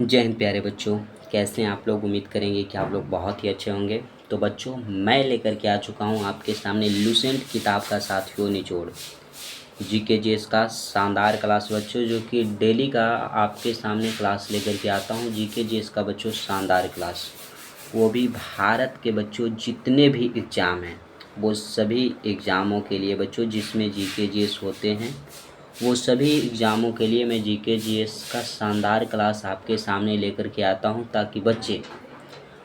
जय हिंद प्यारे बच्चों। कैसे हैं आप लोग? उम्मीद करेंगे कि आप लोग बहुत ही अच्छे होंगे। तो बच्चों, मैं लेकर के आ चुका हूं आपके सामने लुसेंट किताब का साथियों निचोड़ जीके जीएस का शानदार क्लास बच्चों, जो कि डेली का आपके सामने क्लास लेकर के आता हूं। जीके जीएस का बच्चों शानदार क्लास, वो भी भारत के बच्चों जितने भी एग्ज़ाम हैं वो सभी एग्ज़ामों के लिए बच्चों, जिसमें जीके जीएस होते हैं वो सभी एग्ज़ामों के लिए मैं जीके जीएस का शानदार क्लास आपके सामने लेकर के आता हूं, ताकि बच्चे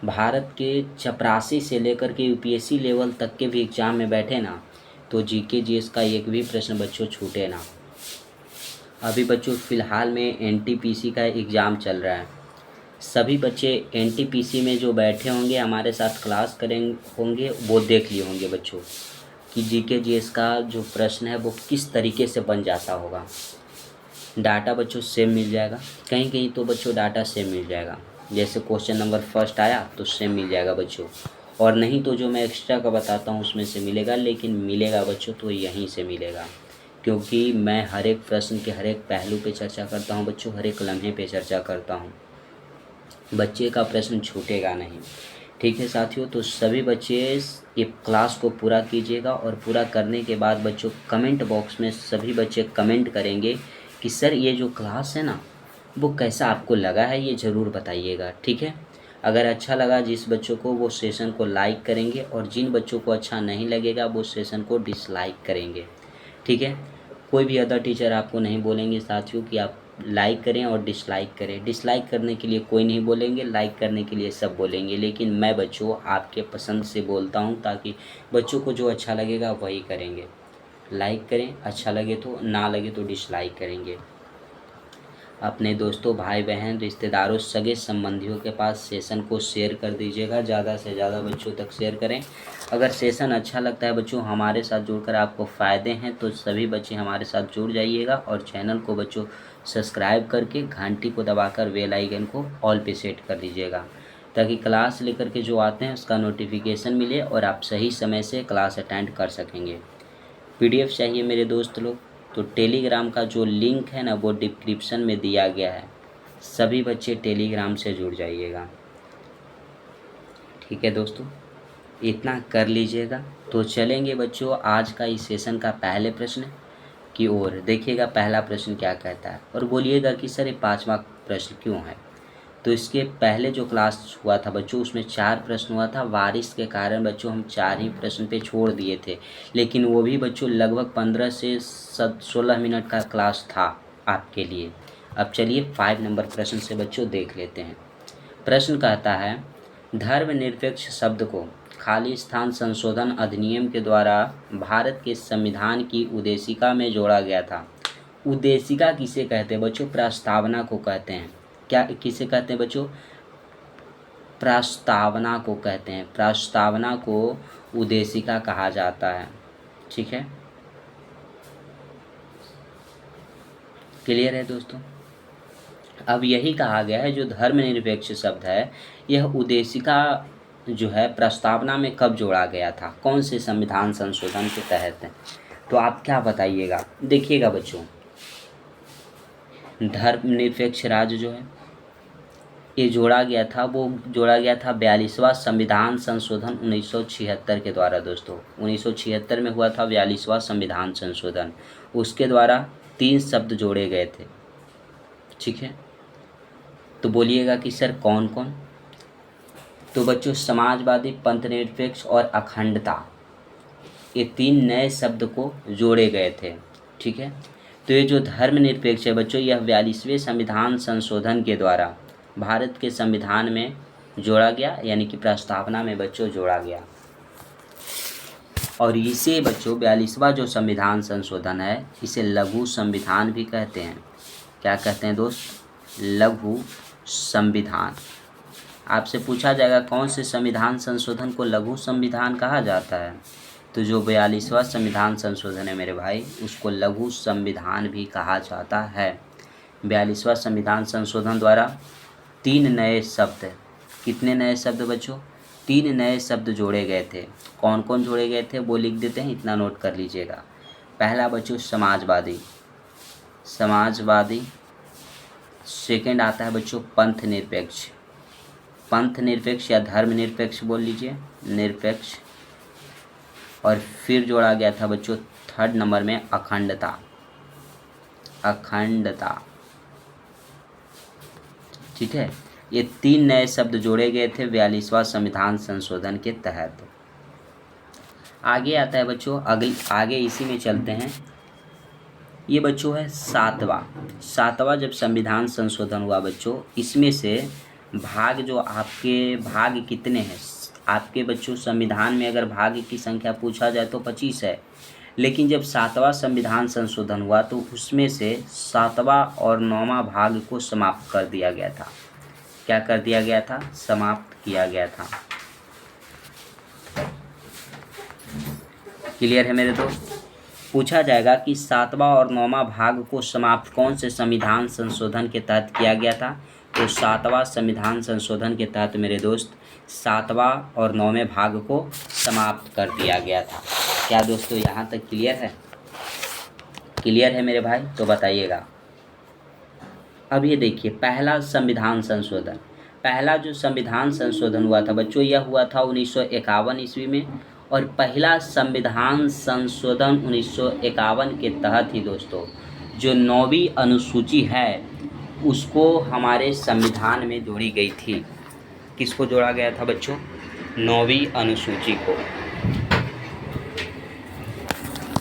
भारत के चपरासी से लेकर के यूपीएससी लेवल तक के भी एग्ज़ाम में बैठे ना, तो जीके जीएस का एक भी प्रश्न बच्चों छूटे ना। अभी बच्चों फ़िलहाल में एनटीपीसी का एग्ज़ाम चल रहा है। सभी बच्चे एनटीपीसी में जो बैठे होंगे हमारे साथ क्लास होंगे, वो देख लिए होंगे बच्चों कि जीके जीएस का जो प्रश्न है वो किस तरीके से बन जाता होगा। डाटा बच्चों सेम मिल जाएगा, कहीं कहीं तो बच्चों डाटा सेम मिल जाएगा। जैसे क्वेश्चन नंबर फर्स्ट आया तो सेम मिल जाएगा बच्चों, और नहीं तो जो मैं एक्स्ट्रा का बताता हूँ उसमें से मिलेगा, लेकिन मिलेगा बच्चों तो यहीं से मिलेगा, क्योंकि मैं हर एक प्रश्न के हर एक पहलू पे चर्चा करता हूँ बच्चों, हर एक लम्हे पे चर्चा करता हूँ। बच्चे का प्रश्न छूटेगा नहीं। ठीक है साथियों, तो सभी बच्चे ये क्लास को पूरा कीजिएगा, और पूरा करने के बाद बच्चों कमेंट बॉक्स में सभी बच्चे कमेंट करेंगे कि सर ये जो क्लास है ना वो कैसा आपको लगा है, ये ज़रूर बताइएगा। ठीक है, अगर अच्छा लगा जिस बच्चों को, वो सेशन को लाइक करेंगे, और जिन बच्चों को अच्छा नहीं लगेगा वो सेशन को डिसलाइक करेंगे। ठीक है, कोई भी अदर टीचर आपको नहीं बोलेंगे साथियों कि आप लाइक करें और डिसलाइक करें। डिसलाइक करने के लिए कोई नहीं बोलेंगे, लाइक करने के लिए सब बोलेंगे, लेकिन मैं बच्चों आपके पसंद से बोलता हूं, ताकि बच्चों को जो अच्छा लगेगा वही करेंगे। लाइक करें, अच्छा लगे तो, ना लगे तो डिसलाइक करेंगे। अपने दोस्तों, भाई बहन, रिश्तेदारों, सगे संबंधियों के पास सेशन को शेयर कर दीजिएगा। ज़्यादा से ज़्यादा बच्चों तक शेयर करें। अगर सेशन अच्छा लगता है बच्चों, हमारे साथ जुड़कर आपको फ़ायदे हैं, तो सभी बच्चे हमारे साथ जुड़ जाइएगा, और चैनल को बच्चों सब्सक्राइब करके घंटी को दबाकर बेल आइकन को ऑल पे सेट कर दीजिएगा, ताकि क्लास लेकर के जो आते हैं उसका नोटिफिकेशन मिले और आप सही समय से क्लास अटेंड कर सकेंगे। पीडीएफ चाहिए मेरे दोस्त लोग, तो टेलीग्राम का जो लिंक है ना वो डिस्क्रिप्शन में दिया गया है। सभी बच्चे टेलीग्राम से जुड़ जाइएगा। ठीक है दोस्तों, इतना कर लीजिएगा। तो चलेंगे बच्चों आज का इस सेशन का पहले प्रश्न की ओर। देखिएगा पहला प्रश्न क्या कहता है, और बोलिएगा कि सर ये 5वां प्रश्न क्यों है। तो इसके पहले जो क्लास हुआ था बच्चों, उसमें 4 प्रश्न हुआ था। बारिश के कारण बच्चों हम 4 ही प्रश्न पे छोड़ दिए थे, लेकिन वो भी बच्चों लगभग 15 से 16 मिनट का क्लास था आपके लिए। अब चलिए 5 नंबर प्रश्न से बच्चों देख लेते हैं। प्रश्न कहता है, धर्मनिरपेक्ष शब्द को खाली स्थान संशोधन अधिनियम के द्वारा भारत के संविधान की उद्देशिका में जोड़ा गया था। उद्देशिका किसे कहते हैं बच्चों? प्रस्तावना को कहते हैं। क्या किसे कहते हैं बच्चों? प्रस्तावना को कहते हैं। प्रस्तावना को उद्देशिका कहा जाता है। ठीक है, क्लियर है दोस्तों? अब यही कहा गया है, जो धर्मनिरपेक्ष शब्द है यह उद्देशिका जो है प्रस्तावना में कब जोड़ा गया था, कौन से संविधान संशोधन के तहत है। तो आप क्या बताइएगा? देखिएगा बच्चों, धर्मनिरपेक्ष राज्य जो है ये जोड़ा गया था, वो जोड़ा गया था 42वां संविधान संशोधन 1976 के द्वारा। दोस्तों 1976 में हुआ था 42वां संविधान संशोधन। उसके द्वारा 3 शब्द जोड़े गए थे। ठीक है, तो बोलिएगा कि सर कौन कौन। तो बच्चों समाजवादी, पंथनिरपेक्ष और अखंडता, ये 3 नए शब्द को जोड़े गए थे। ठीक है, तो ये जो धर्मनिरपेक्ष है बच्चों, यह 42वें संविधान संशोधन के द्वारा भारत के संविधान में जोड़ा गया, यानी कि प्रस्तावना में बच्चों जोड़ा गया। और इसे बच्चों 42वां जो संविधान संशोधन है, इसे लघु संविधान भी कहते हैं। क्या कहते हैं दोस्त? लघु संविधान। आपसे पूछा जाएगा कौन से संविधान संशोधन को लघु संविधान कहा जाता है, तो जो 42वां संविधान संशोधन है मेरे भाई, उसको लघु संविधान भी कहा जाता है। 42वां संविधान संशोधन द्वारा 3 नए शब्द, कितने नए शब्द बच्चों? 3 नए शब्द जोड़े गए थे। कौन कौन जोड़े गए थे वो लिख देते हैं, इतना नोट कर लीजिएगा। पहला बच्चों समाजवादी। समाजवादी सेकंड आता है बच्चों पंथ निरपेक्ष, पंथ निरपेक्ष या धर्म निरपेक्ष बोल लीजिए, निरपेक्ष। और फिर जोड़ा गया था बच्चों थर्ड नंबर में अखंडता, अखंडता। ठीक है, ये 3 नए शब्द जोड़े गए थे 42वां संविधान संशोधन के तहत। आगे आता है बच्चों, आगे इसी में चलते हैं। ये बच्चों है सातवां जब संविधान संशोधन हुआ बच्चों, इसमें से भाग जो आपके भाग कितने हैं आपके बच्चों, संविधान में अगर भाग की संख्या पूछा जाए तो 25 है, लेकिन जब 7वां संविधान संशोधन हुआ तो उसमें से 7वां और 9वां भाग को समाप्त कर दिया गया था। क्या कर दिया गया था? समाप्त किया गया था। क्लियर है मेरे दोस्त? पूछा जाएगा कि 7वां और 9वां भाग को समाप्त कौन से संविधान संशोधन के तहत किया गया था? तो 7वां संविधान संशोधन के तहत मेरे दोस्त 7वां और 9वें भाग को समाप्त कर दिया गया था। क्या दोस्तों यहाँ तक क्लियर है? क्लियर है मेरे भाई? तो बताइएगा। अब ये देखिए पहला संविधान संशोधन, पहला जो संविधान संशोधन हुआ था बच्चों, यह हुआ था 1951 ईस्वी में। और पहला संविधान संशोधन 1951 के तहत ही दोस्तों जो 9वीं अनुसूची है उसको हमारे संविधान में जोड़ी गई थी। किसको जोड़ा गया था बच्चों? 9वीं अनुसूची को।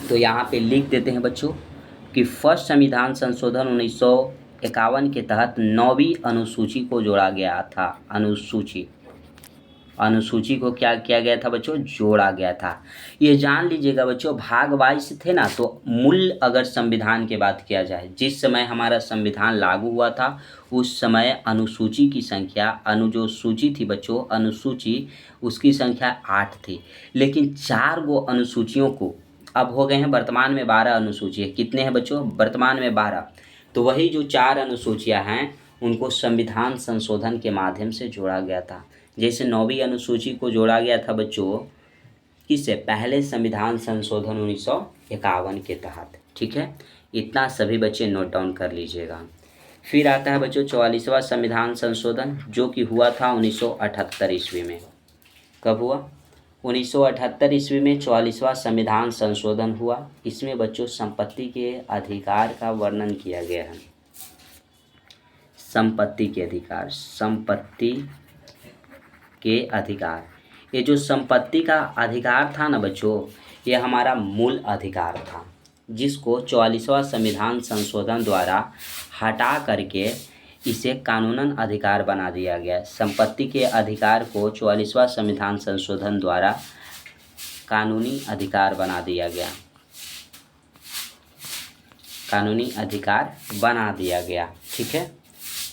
तो यहाँ पे लिख देते हैं बच्चों कि फर्स्ट संविधान संशोधन 1951 के तहत 9वीं अनुसूची को जोड़ा गया था। अनुसूची को क्या किया गया था बच्चों? जोड़ा गया था। ये जान लीजिएगा बच्चों, भाग 22 थे ना, तो मूल अगर संविधान की बात किया जाए, जिस समय हमारा संविधान लागू हुआ था उस समय अनुसूची की संख्या, जो सूची थी बच्चों, अनुसूची उसकी संख्या 8 थी। लेकिन 4 गो अनुसूचियों को अब हो गए हैं, वर्तमान में 12 अनुसूची है। कितने हैं बच्चों? वर्तमान में 12। तो वही जो 4 अनुसूचियां हैं उनको संविधान संशोधन के माध्यम से जोड़ा गया था। जैसे 9वीं अनुसूची को जोड़ा गया था बच्चों किससे? पहले संविधान संशोधन 1951 के तहत। ठीक है, इतना सभी बच्चे नोट डाउन कर लीजिएगा। फिर आता है बच्चों 44वां संविधान संशोधन, जो कि हुआ था 1978 ईस्वी में। कब हुआ? 1978 ईस्वी में 44वां संविधान संशोधन हुआ। इसमें बच्चों संपत्ति के अधिकार का वर्णन किया गया है। संपत्ति के अधिकार, संपत्ति के अधिकार। ये जो संपत्ति का अधिकार था ना बच्चों, ये हमारा मूल अधिकार था, जिसको 44वां संविधान संशोधन द्वारा हटा करके इसे कानूनन अधिकार बना दिया गया। संपत्ति के अधिकार को 44वां संविधान संशोधन द्वारा कानूनी अधिकार बना दिया गया, कानूनी अधिकार बना दिया गया। ठीक है,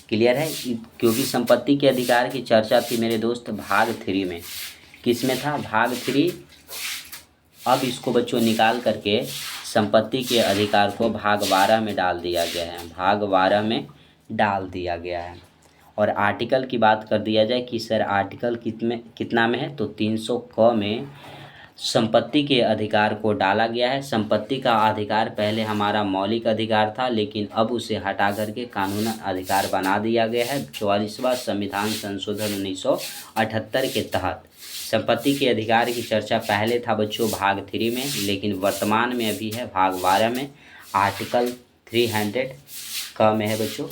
क्लियर है? क्योंकि संपत्ति के अधिकार की चर्चा थी मेरे दोस्त भाग 3 में। किस में था? भाग 3। अब इसको बच्चों निकाल करके संपत्ति के अधिकार को भाग 12 में डाल दिया गया है, भाग 12 में डाल दिया गया है। और आर्टिकल की बात कर दिया जाए कि सर आर्टिकल कितना में है, तो 300 क में संपत्ति के अधिकार को डाला गया है। संपत्ति का अधिकार पहले हमारा मौलिक अधिकार था, लेकिन अब उसे हटा करके कानूनी अधिकार बना दिया गया है 44वां संविधान संशोधन 1978 के तहत। संपत्ति के अधिकार की चर्चा पहले था बच्चों भाग 3 में, लेकिन वर्तमान में अभी है भाग 12 में, आर्टिकल 300 क में है बच्चों।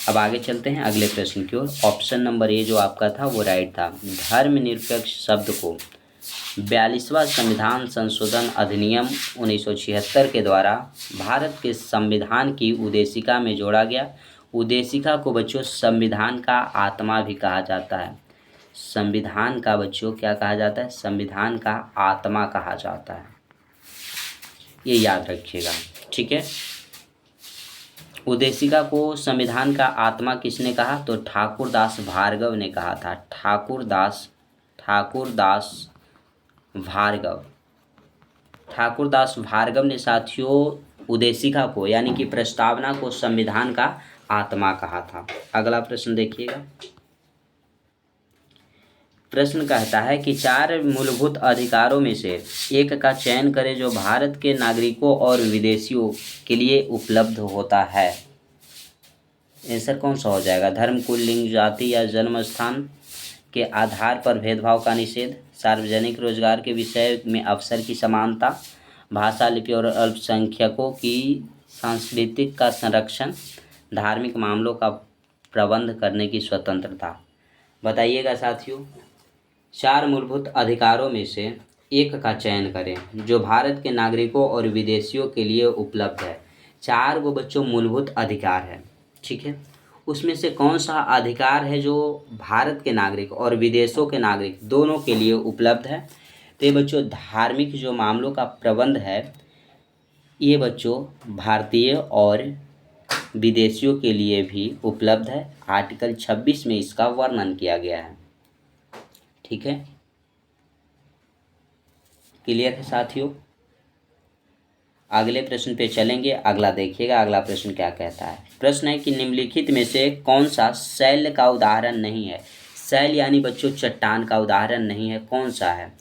अब आगे चलते हैं अगले प्रश्न की ओर। ऑप्शन नंबर ए जो आपका था वो राइट था। धर्मनिरपेक्ष शब्द को 42वां संविधान संशोधन अधिनियम 1976 के द्वारा भारत के संविधान की उद्देशिका में जोड़ा गया। उद्देशिका को बच्चों संविधान का आत्मा भी कहा जाता है। संविधान का बच्चों क्या कहा जाता है? संविधान का आत्मा कहा जाता है, ये याद रखिएगा। ठीक है, उद्देशिका को संविधान का आत्मा किसने कहा? तो ठाकुरदास भार्गव ने कहा था। ठाकुरदास भार्गव ने साथियों उद्देशिका को यानी कि प्रस्तावना को संविधान का आत्मा कहा था। अगला प्रश्न देखिएगा। प्रश्न कहता है कि 4 मूलभूत अधिकारों में से एक का चयन करें जो भारत के नागरिकों और विदेशियों के लिए उपलब्ध होता है। आंसर कौन सा हो जाएगा? धर्म, कुल, लिंग, जाति या जन्म स्थान के आधार पर भेदभाव का निषेध, सार्वजनिक रोजगार के विषय में अवसर की समानता, भाषा, लिपि और अल्पसंख्यकों की सांस्कृतिक का संरक्षण, धार्मिक मामलों का प्रबंध करने की स्वतंत्रता। बताइएगा साथियों। 4 मूलभूत अधिकारों में से एक का चयन करें जो भारत के नागरिकों और विदेशियों के लिए उपलब्ध है। 4 वो बच्चों मूलभूत अधिकार है, ठीक है। उसमें से कौन सा अधिकार है जो भारत के नागरिक और विदेशों के नागरिक दोनों के लिए उपलब्ध है? तो ये बच्चों धार्मिक जो मामलों का प्रबंध है, ये बच्चों भारतीय और विदेशियों के लिए भी उपलब्ध है। आर्टिकल 26 में इसका वर्णन किया गया है, ठीक है। क्लियर है साथियों? अगले प्रश्न पे चलेंगे। अगला देखिएगा, अगला प्रश्न क्या कहता है। प्रश्न है कि निम्नलिखित में से कौन सा शैल का उदाहरण नहीं है? शैल यानी बच्चों चट्टान का उदाहरण नहीं है, कौन सा है?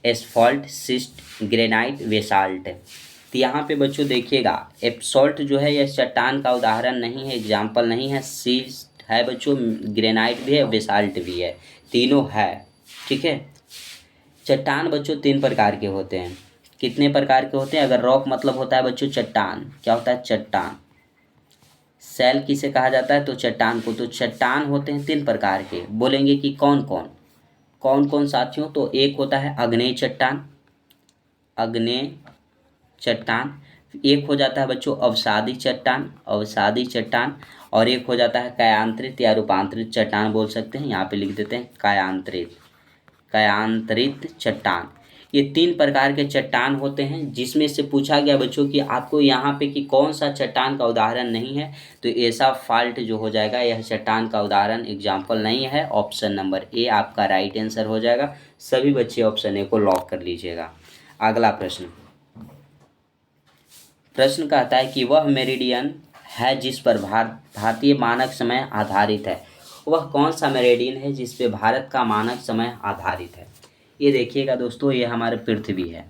Asphalt, cyst, granite, basalt. तो यहाँ पे बच्चों देखिएगा, एस्फॉल्ट जो है यह चट्टान का उदाहरण नहीं है, एग्जाम्पल नहीं है। सिस्ट है बच्चों, ग्रेनाइट भी है, बेसाल्ट भी है, तीनों है, ठीक है। चट्टान बच्चों 3 प्रकार के होते हैं। कितने प्रकार के होते हैं? अगर रॉक मतलब होता है बच्चों चट्टान, क्या होता है? चट्टान। शैल किसे कहा जाता है? तो चट्टान को। तो चट्टान होते हैं 3 प्रकार के। बोलेंगे कि कौन कौन? कौन कौन साथियों? तो एक होता है अग्नेय चट्टान, अग्नेय चट्टान। एक हो जाता है बच्चों अवसादी चट्टान, अवसादी चट्टान। और एक हो जाता है कायांतरित या रूपांतरित चट्टान बोल सकते हैं, यहाँ पे लिख देते हैं कायांतरित, कायांतरित चट्टान। ये 3 प्रकार के चट्टान होते हैं, जिसमें से पूछा गया बच्चों कि आपको यहाँ पे कि कौन सा चट्टान का उदाहरण नहीं है, तो ऐसा फाल्ट जो हो जाएगा यह चट्टान का उदाहरण एग्जाम्पल नहीं है। ऑप्शन नंबर ए आपका राइट आंसर हो जाएगा। सभी बच्चे ऑप्शन ए को लॉक कर लीजिएगा। अगला प्रश्न, प्रश्न कहता है कि वह मेरिडियन है जिस पर भारतीय मानक समय आधारित है। वह कौन सा मेरिडियन है जिस पे भारत का मानक समय आधारित है? ये देखिएगा दोस्तों, ये हमारे पृथ्वी है।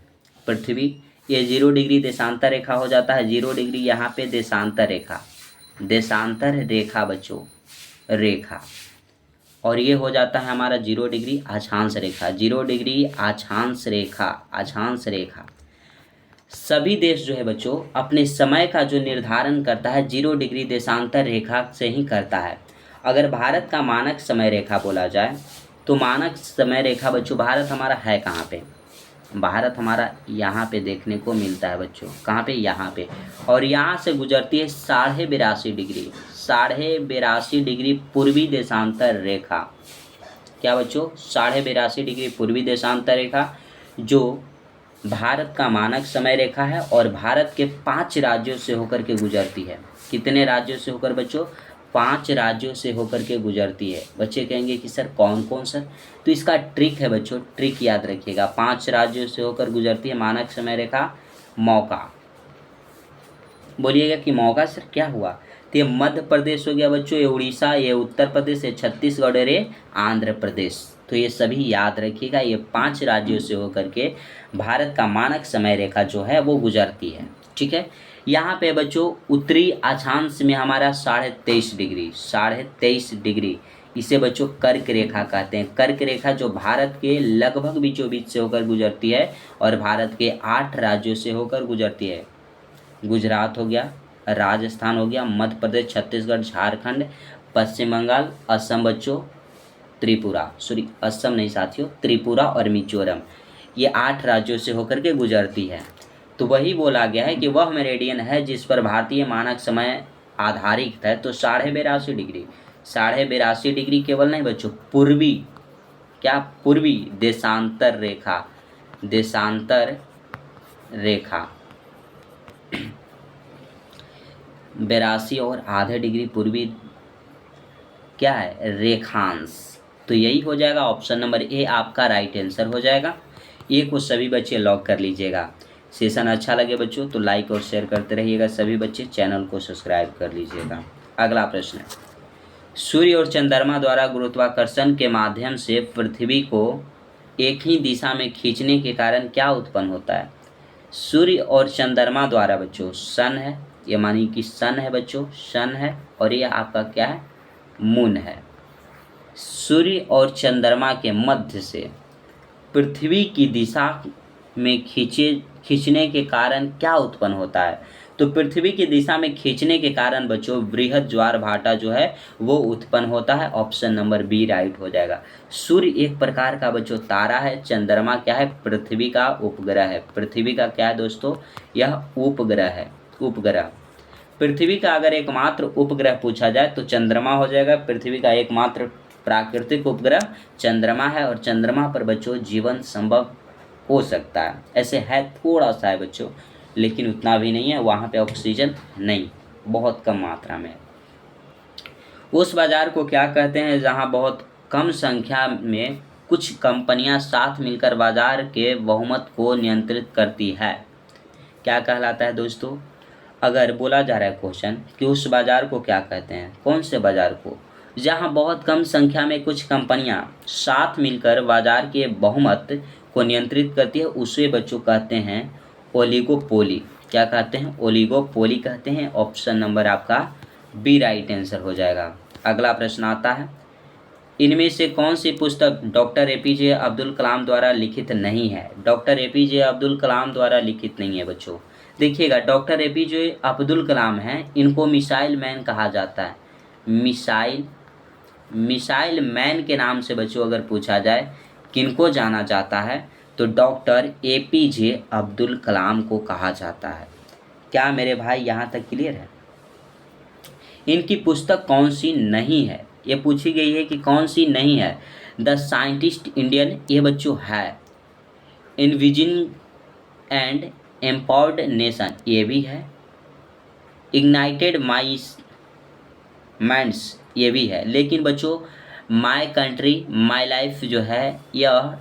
पृथ्वी ये 0 डिग्री देशांतर रेखा हो जाता है। 0 डिग्री यहाँ पे देशांतर रेखा, देशांतर रेखा बच्चों, रेखा। और ये हो जाता है हमारा 0 डिग्री अक्षांश रेखा, 0 डिग्री अक्षांश रेखा, अक्षांश रेखा। सभी देश जो है बच्चों अपने समय का जो निर्धारण करता है 0 डिग्री देशांतर रेखा से ही करता है। अगर भारत का मानक समय रेखा बोला जाए तो मानक समय रेखा बच्चों भारत हमारा है कहाँ पे? भारत हमारा यहाँ पे देखने को मिलता है बच्चों, कहाँ पे? यहाँ पे। और यहाँ से गुजरती है 82.5 डिग्री, 82.5 डिग्री पूर्वी देशांतर रेखा। क्या बच्चों? 82.5 डिग्री पूर्वी देशांतर रेखा जो भारत का मानक समय रेखा है और भारत के 5 राज्यों से होकर के गुजरती है। कितने राज्यों से होकर बच्चों? 5 राज्यों से होकर के गुजरती है। बच्चे कहेंगे कि सर कौन कौन सर? तो इसका ट्रिक है बच्चों, ट्रिक याद रखिएगा। 5 राज्यों से होकर गुजरती है मानक समय रेखा। मौका, बोलिएगा कि मौका सर क्या हुआ? तो ये मध्य प्रदेश हो गया बच्चों, ये उड़ीसा, ये उत्तर प्रदेश, ये छत्तीसगढ़ और ये आंध्र प्रदेश। तो ये सभी याद रखिएगा, ये 5 राज्यों से होकर के भारत का मानक समय रेखा जो है वो गुजरती है, ठीक है। यहाँ पे बच्चों उत्तरी अक्षांश में हमारा 23.5 डिग्री, 23.5 डिग्री, इसे बच्चों कर्क रेखा कहते हैं। कर्क रेखा जो भारत के लगभग बीचों बीच से होकर गुजरती है और भारत के 8 राज्यों से होकर गुजरती है। गुजरात हो गया, राजस्थान हो गया, मध्य प्रदेश, छत्तीसगढ़, झारखंड, पश्चिम बंगाल, असम बच्चों, त्रिपुरा, सॉरी असम नहीं साथियों, त्रिपुरा और मिजोरम, ये 8 राज्यों से होकर के गुजरती है। तो वही बोला गया है कि वह मेरिडियन है जिस पर भारतीय मानक समय आधारित है। तो 82.5 डिग्री, 82.5 डिग्री केवल नहीं बच्चों, पूर्वी, क्या? पूर्वी देशांतर रेखा, देशांतर रेखा 82 और आधे डिग्री पूर्वी क्या है? रेखांश। तो यही हो जाएगा ऑप्शन नंबर ए आपका राइट आंसर हो जाएगा। ए को सभी बच्चे लॉक कर लीजिएगा। सेशन अच्छा लगे बच्चों तो लाइक और शेयर करते रहिएगा। सभी बच्चे चैनल को सब्सक्राइब कर लीजिएगा। अगला प्रश्न है, सूर्य और चंद्रमा द्वारा गुरुत्वाकर्षण के माध्यम से पृथ्वी को एक ही दिशा में खींचने के कारण क्या उत्पन्न होता है? सूर्य और चंद्रमा द्वारा बच्चों, सन है, ये मानी कि सन है बच्चों, सन है, और ये आपका क्या है, मून है। सूर्य और चंद्रमा के मध्य से पृथ्वी की दिशा में खींचने के कारण क्या उत्पन्न होता है? तो पृथ्वी की दिशा में खींचने के कारण बच्चों बृहद ज्वार भाटा जो है वो उत्पन्न होता है। ऑप्शन नंबर बी राइट हो जाएगा। सूर्य एक प्रकार का बच्चों तारा है, चंद्रमा क्या है, पृथ्वी का उपग्रह है। पृथ्वी का क्या है दोस्तों, यह उपग्रह है, उपग्रह। पृथ्वी का अगर एकमात्र उपग्रह पूछा जाए तो चंद्रमा हो जाएगा। पृथ्वी का एकमात्र प्राकृतिक उपग्रह चंद्रमा है, और चंद्रमा पर बच्चों जीवन संभव हो सकता है। ऐसे है, थोड़ा सा है बच्चों, लेकिन उतना भी नहीं है, वहाँ पे ऑक्सीजन नहीं, बहुत कम मात्रा में है। उस बाजार को क्या कहते हैं जहाँ बहुत कम संख्या में कुछ कंपनियां साथ मिलकर बाजार के बहुमत को नियंत्रित करती है? क्या कहलाता है दोस्तों? अगर बोला जा रहा है क्वेश्चन कि उस बाजार को क्या कहते हैं, कौन से बाजार को, जहां बहुत कम संख्या में कुछ कंपनियां साथ मिलकर बाजार के बहुमत को नियंत्रित करती है, उसे बच्चों कहते हैं ओलिगोपोली। क्या कहते हैं? ओलिगोपोली कहते हैं। ऑप्शन नंबर आपका बी राइट आंसर हो जाएगा। अगला प्रश्न आता है, इनमें से कौन सी पुस्तक डॉक्टर एपीजे अब्दुल कलाम द्वारा लिखित नहीं है? डॉक्टर एपीजे अब्दुल कलाम द्वारा लिखित नहीं है बच्चों। देखिएगा, डॉक्टर एपीजे अब्दुल कलाम हैं, इनको मिसाइल मैन कहा जाता है। मिसाइल मैन के नाम से बच्चों अगर पूछा जाए किनको जाना जाता है, तो डॉक्टर एपीजे अब्दुल कलाम को कहा जाता है। क्या मेरे भाई यहाँ तक क्लियर है? इनकी पुस्तक कौन सी नहीं है, ये पूछी गई है कि कौन सी नहीं है। द साइंटिस्ट इंडियन, ये बच्चों है। इनविजिन एंड एम्पावर्ड नेशन, ये भी है। इग्नाइटेड माइंड्स, ये भी है। लेकिन बच्चों माय कंट्री माय लाइफ जो है, यह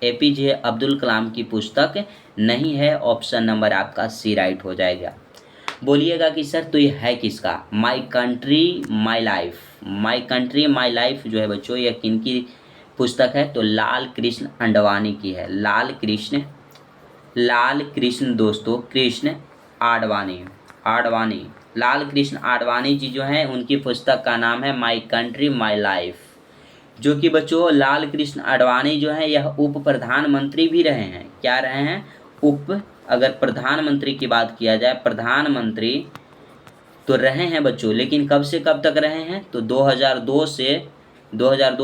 एपीजे अब्दुल कलाम की पुस्तक नहीं है। ऑप्शन नंबर आपका सी राइट हो जाएगा। बोलिएगा कि सर तो ये है किसका? My country my life, my country my life जो है बच्चों, यह किनकी पुस्तक है? तो लाल कृष्ण आडवाणी की है। लाल कृष्ण दोस्तों, कृष्ण आडवाणी, लाल कृष्ण आडवाणी जी जो हैं, उनकी पुस्तक का नाम है माय कंट्री माय लाइफ। जो कि बच्चों लाल कृष्ण आडवाणी जो है यह उप प्रधानमंत्री भी रहे हैं। क्या रहे हैं? अगर प्रधानमंत्री की बात किया जाए, प्रधानमंत्री तो रहे हैं बच्चों, लेकिन कब से कब तक रहे हैं? तो 2002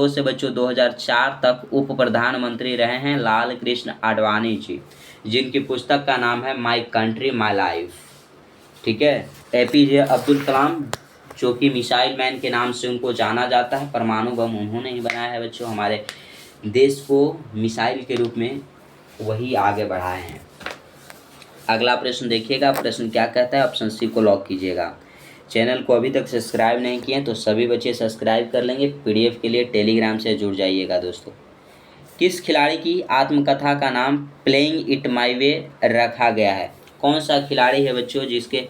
से बच्चों 2004 तक उप प्रधानमंत्री रहे हैं लाल कृष्ण आडवाणी जी, जिनकी पुस्तक का नाम है माय कंट्री माय लाइफ। ठीक है। एपीजे अब्दुल कलाम जो कि मिसाइल मैन के नाम से उनको जाना जाता है, परमाणु बम उन्होंने ही बनाया है बच्चों। हमारे देश को मिसाइल के रूप में वही आगे बढ़ाए हैं। अगला प्रश्न देखिएगा, प्रश्न क्या कहता है? ऑप्शन सी को लॉक कीजिएगा। चैनल को अभी तक सब्सक्राइब नहीं किए तो सभी बच्चे सब्सक्राइब कर लेंगे। पीडीएफ के लिए टेलीग्राम से जुड़ जाइएगा दोस्तों। किस खिलाड़ी की आत्मकथा का नाम प्लेइंग इट माई वे रखा गया है? कौन सा खिलाड़ी है बच्चों जिसके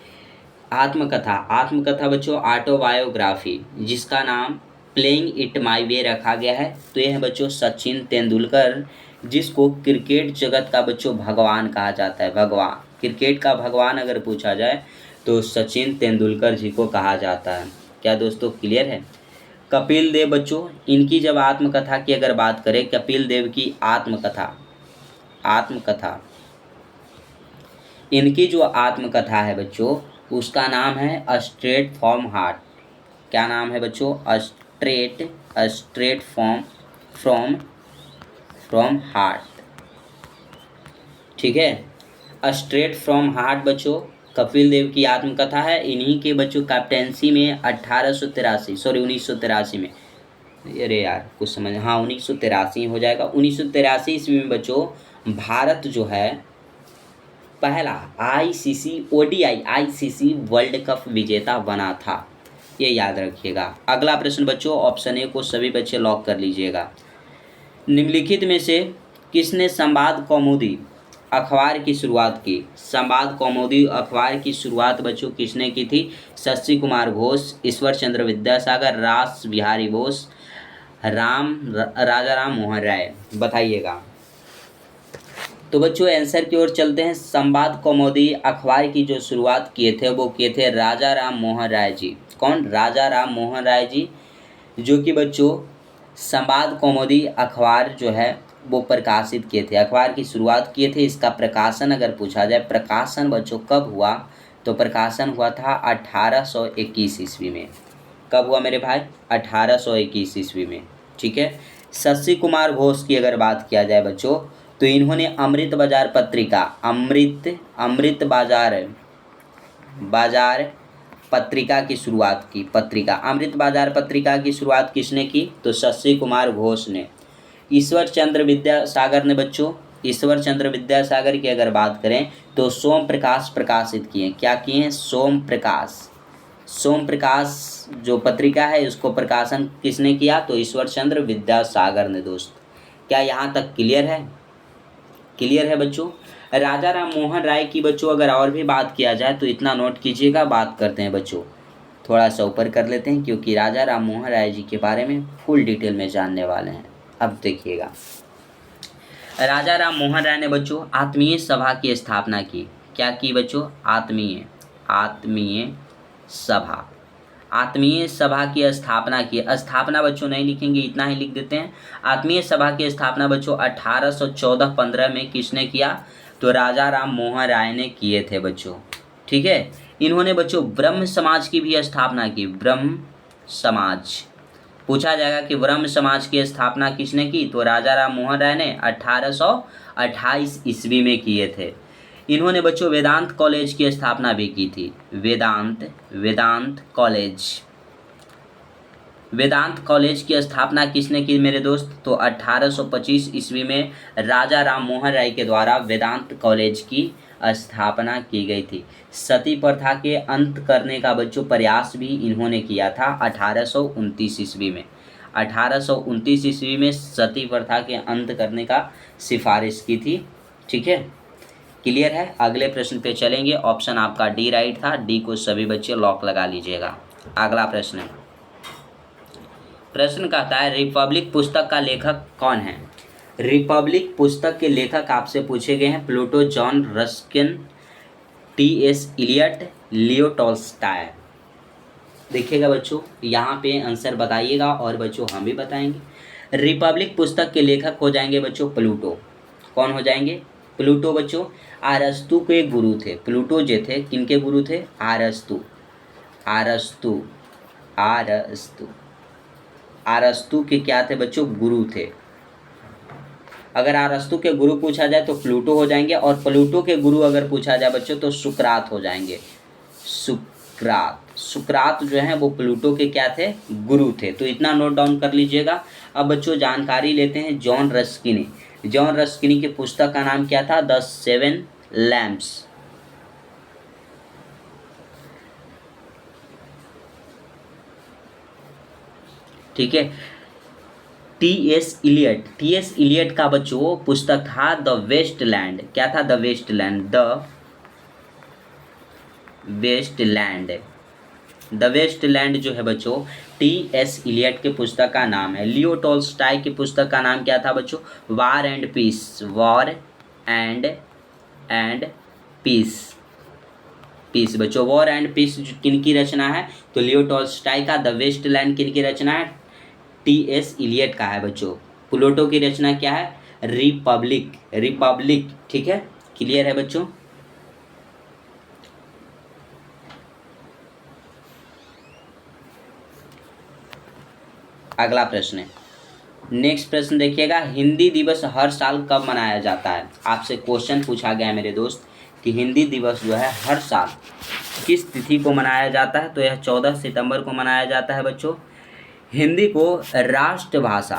आत्मकथा बच्चों ऑटोबायोग्राफी, जिसका नाम प्लेइंग इट माई वे रखा गया है? तो यह है बच्चों सचिन तेंदुलकर, जिसको क्रिकेट जगत का बच्चों भगवान कहा जाता है। भगवान, क्रिकेट का भगवान अगर पूछा जाए तो सचिन तेंदुलकर जी को कहा जाता है। क्या दोस्तों क्लियर है? कपिल देव बच्चों, इनकी जब आत्मकथा की अगर बात करें, कपिल देव की आत्मकथा इनकी जो आत्मकथा है बच्चों, उसका नाम है अ स्ट्रेट फ्रॉम हार्ट। क्या नाम है बच्चों? A straight from heart. ठीक है, अ स्ट्रेट फ्रॉम हार्ट बच्चों कपिल देव की आत्मकथा है। इन्हीं के बच्चों कैप्टेंसी में 1983 में, अरे यार कुछ समझ, हाँ 1983 हो जाएगा। 1983 ईस्वी में बच्चों भारत जो है पहला आईसीसी वर्ल्ड कप विजेता बना था, ये याद रखिएगा। अगला प्रश्न बच्चों, ऑप्शन ए को सभी बच्चे लॉक कर लीजिएगा। निम्नलिखित में से किसने संवाद कौमुदी अखबार की शुरुआत की? संवाद कौमुदी अखबार की शुरुआत बच्चों किसने की थी? शशि कुमार घोष, ईश्वर चंद्र विद्यासागर, रास बिहारी बोस, राजा राम मोहन राय। बताइएगा। तो बच्चों आंसर की ओर चलते हैं। संवाद कौमुदी अखबार की जो शुरुआत किए थे वो किए थे राजा राम मोहन राय जी। कौन? राजा राम मोहन राय जी, जो कि बच्चों संवाद कौमुदी अखबार जो है वो प्रकाशित किए थे, अखबार की शुरुआत किए थे। इसका प्रकाशन अगर पूछा जाए, प्रकाशन बच्चों कब हुआ, तो प्रकाशन हुआ था 1821 ईस्वी में। कब हुआ मेरे भाई? 1821 ईस्वी में। ठीक है। शशि कुमार घोष की अगर बात किया जाए बच्चों, तो इन्होंने अमृत बाजार पत्रिका, अमृत बाजार पत्रिका की शुरुआत की। अमृत बाजार पत्रिका की शुरुआत किसने की? तो शशि कुमार घोष ने। ईश्वर चंद्र विद्यासागर ने बच्चों, ईश्वर चंद्र विद्यासागर की अगर बात करें तो सोम प्रकाश प्रकाशित किए। क्या किए हैं? सोम प्रकाश जो पत्रिका है उसको प्रकाशन किसने किया? तो ईश्वर चंद्र विद्यासागर ने। दोस्त क्या यहाँ तक क्लियर है? क्लियर है बच्चों। राजा राम मोहन राय की बच्चों अगर और भी बात किया जाए तो इतना नोट कीजिएगा। बात करते हैं बच्चों, थोड़ा सा ऊपर कर लेते हैं, क्योंकि राजा राम मोहन राय जी के बारे में फुल डिटेल में जानने वाले हैं। अब देखिएगा, राजा राम मोहन राय ने बच्चों आत्मीय सभा की स्थापना की। क्या की बच्चों? आत्मीय सभा की स्थापना की। स्थापना बच्चों नहीं लिखेंगे, इतना ही लिख देते हैं। आत्मीय सभा की स्थापना बच्चों 1814-15 में किसने किया? तो राजा राम मोहन राय ने किए थे बच्चों। ठीक है। इन्होंने बच्चों ब्रह्म समाज की भी स्थापना की। ब्रह्म समाज पूछा जाएगा कि ब्रह्म समाज की स्थापना किसने की? तो राजा राम मोहन राय ने 1828 ईस्वी में किए थे। इन्होंने बच्चों वेदांत कॉलेज की स्थापना भी की थी। वेदांत कॉलेज की स्थापना किसने की मेरे दोस्त? तो 1825 ईस्वी में राजा राम मोहन राय के द्वारा वेदांत कॉलेज की स्थापना की गई थी। सती प्रथा के अंत करने का बच्चों प्रयास भी इन्होंने किया था 1829 ईस्वी में। 1829 ईस्वी में सती प्रथा के अंत करने का सिफारिश की थी। ठीक है, क्लियर है। अगले प्रश्न पे चलेंगे। ऑप्शन आपका डी राइट था। डी को सभी बच्चे लॉक लगा लीजिएगा। अगला प्रश्न कहता है रिपब्लिक पुस्तक का लेखक कौन है? रिपब्लिक पुस्तक के लेखक आपसे पूछे गए हैं Pluto, John Ruskin, T S. Eliot, Leo Tolstoy. देखिएगा बच्चों, यहाँ पे आंसर बताइएगा और बच्चों हम भी बताएंगे। रिपब्लिक पुस्तक के लेखक हो जाएंगे बच्चों प्लूटो। कौन हो जाएंगे? प्लूटो बच्चों अरस्तु के गुरु थे। प्लूटो जो थे किनके गुरु थे? अरस्तु के क्या थे बच्चों? गुरु थे। अगर अरस्तु के गुरु पूछा जाए तो प्लूटो हो जाएंगे, और प्लूटो के गुरु अगर पूछा जाए बच्चों तो सुकरात हो जाएंगे। सुकरात जो है वो प्लूटो के क्या थे? गुरु थे। तो इतना नोट डाउन कर लीजिएगा। अब बच्चों जानकारी लेते हैं जॉन रस्किनी की पुस्तक का नाम क्या था? The seven lamps. ठीक है। टी.एस. इलियट का बच्चों पुस्तक था द वेस्टलैंड। क्या था? द वेस्टलैंड जो है बच्चों टी.एस. इलियट के पुस्तक का नाम है। लियो टॉल्स्टॉय की पुस्तक का नाम क्या था बच्चों? वॉर एंड पीस बच्चों। वॉर एंड पीस किन की रचना है? तो लियो टॉल्स्टॉय का। द वेस्टलैंड किन की रचना है? टी.एस. इलियट का है बच्चों। प्लूटो की रचना क्या है? रिपब्लिक। ठीक है, क्लियर है बच्चों। अगला प्रश्न है, नेक्स्ट प्रश्न देखिएगा। हिंदी दिवस हर साल कब मनाया जाता है? आपसे क्वेश्चन पूछा गया है मेरे दोस्त कि हिंदी दिवस जो है हर साल किस तिथि को मनाया जाता है? तो यह 14 सितंबर को मनाया जाता है बच्चों। हिंदी को राष्ट्रभाषा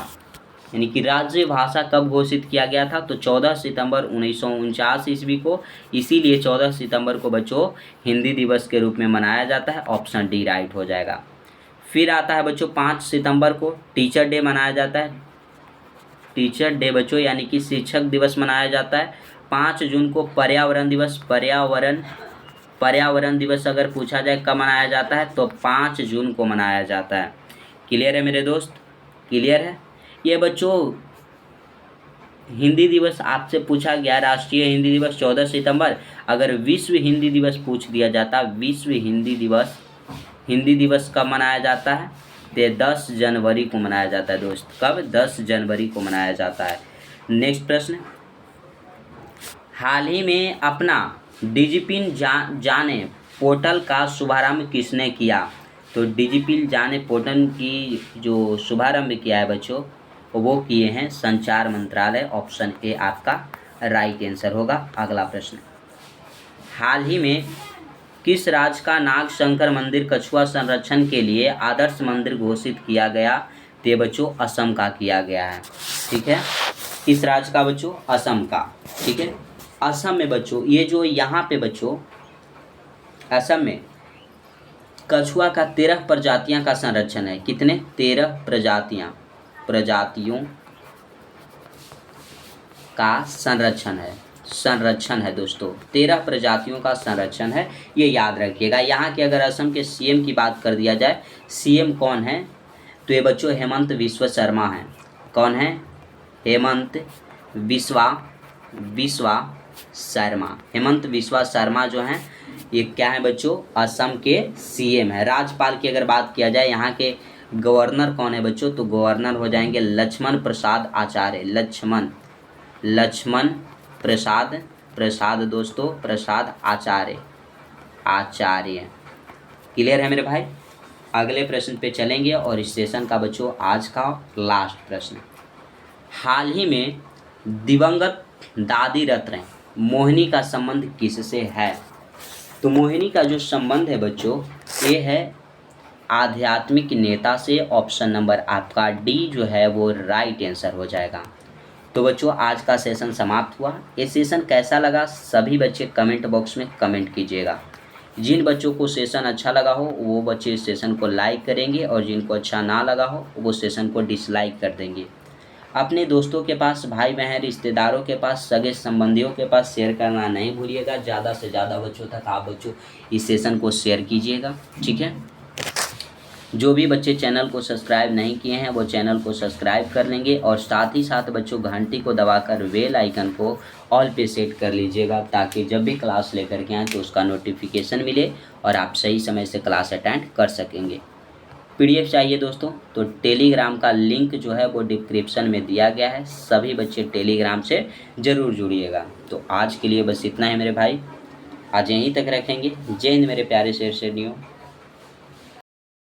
यानी कि राज्य भाषा कब घोषित किया गया था? तो 14 सितंबर 1949 ईस्वी को। इसीलिए 14 सितंबर को बच्चों हिंदी दिवस के रूप में मनाया जाता है। ऑप्शन डी राइट हो जाएगा। फिर आता है बच्चों 5 सितंबर को टीचर डे मनाया जाता है। टीचर डे बच्चों यानी कि शिक्षक दिवस मनाया जाता है। 5 जून को पर्यावरण दिवस अगर पूछा जाए कब मनाया जाता है तो 5 जून को मनाया जाता है। क्लियर है मेरे दोस्त? क्लियर है। ये बच्चों हिंदी दिवस आपसे पूछा गया, राष्ट्रीय हिंदी दिवस 14 सितंबर। अगर विश्व हिंदी दिवस पूछ दिया जाता, विश्व हिंदी दिवस कब मनाया जाता है? तो 10 जनवरी को मनाया जाता है दोस्त। कब? 10 जनवरी को मनाया जाता है। नेक्स्ट प्रश्न, हाल ही में अपना डिजिपिन जाने पोर्टल का शुभारंभ किसने किया? तो डिजिपिन जाने पोर्टल की जो शुभारंभ किया है बच्चों, वो किए हैं संचार मंत्रालय। ऑप्शन ए आपका राइट आंसर होगा। अगला प्रश्न, हाल ही में किस राज्य का नाग शंकर मंदिर कछुआ संरक्षण के लिए आदर्श मंदिर घोषित किया गया? तो बच्चों असम का किया गया है। ठीक है, किस राज्य का बच्चों? असम का। ठीक है, असम में बच्चों ये जो यहाँ पे बच्चों असम में कछुआ का 13 प्रजातियां का संरक्षण है। कितने? 13 प्रजातियों का संरक्षण है दोस्तों। 13 प्रजातियों का संरक्षण है, ये याद रखिएगा। यहाँ के अगर असम के सीएम की बात कर दिया जाए, सीएम कौन है? तो ये बच्चों हेमंत बिस्वा शर्मा हैं। कौन है? हेमंत बिस्वा शर्मा। हेमंत बिस्वा शर्मा जो हैं ये क्या है बच्चों? असम के सीएम है। राज्यपाल की अगर बात किया जाए, यहाँ के गवर्नर कौन है बच्चों? तो गवर्नर हो जाएंगे लक्ष्मण प्रसाद आचार्य। लक्ष्मण प्रसाद दोस्तों, प्रसाद आचार्य। क्लियर है मेरे भाई? अगले प्रश्न पे चलेंगे और इस सेशन का बच्चों आज का लास्ट प्रश्न, हाल ही में दिवंगत दादी रत्न मोहिनी का संबंध किससे है? तो मोहिनी का जो संबंध है बच्चों, ये है आध्यात्मिक नेता से। ऑप्शन नंबर आपका डी जो है वो राइट आंसर हो जाएगा। तो बच्चों आज का सेशन समाप्त हुआ। ये सेशन कैसा लगा सभी बच्चे कमेंट बॉक्स में कमेंट कीजिएगा। जिन बच्चों को सेशन अच्छा लगा हो वो बच्चे इस सेशन को लाइक करेंगे और जिनको अच्छा ना लगा हो वो सेशन को डिसलाइक कर देंगे। अपने दोस्तों के पास, भाई बहन, रिश्तेदारों के पास, सगे संबंधियों के पास शेयर करना नहीं भूलिएगा। ज़्यादा से ज़्यादा बच्चों तक आप बच्चों इस सेशन को शेयर कीजिएगा। ठीक है, जो भी बच्चे चैनल को सब्सक्राइब नहीं किए हैं वो चैनल को सब्सक्राइब कर लेंगे और साथ ही साथ बच्चों घंटी को दबाकर बेल आइकन को ऑल पे सेट कर लीजिएगा, ताकि जब भी क्लास लेकर के आएँ तो उसका नोटिफिकेशन मिले और आप सही समय से क्लास अटेंड कर सकेंगे। पीडीएफ चाहिए दोस्तों तो टेलीग्राम का लिंक जो है वो डिस्क्रिप्शन में दिया गया है। सभी बच्चे टेलीग्राम से ज़रूर जुड़िएगा। तो आज के लिए बस इतना है मेरे भाई, आज यहीं तक रखेंगे। जय हिंद मेरे प्यारे शेर शेरनियों।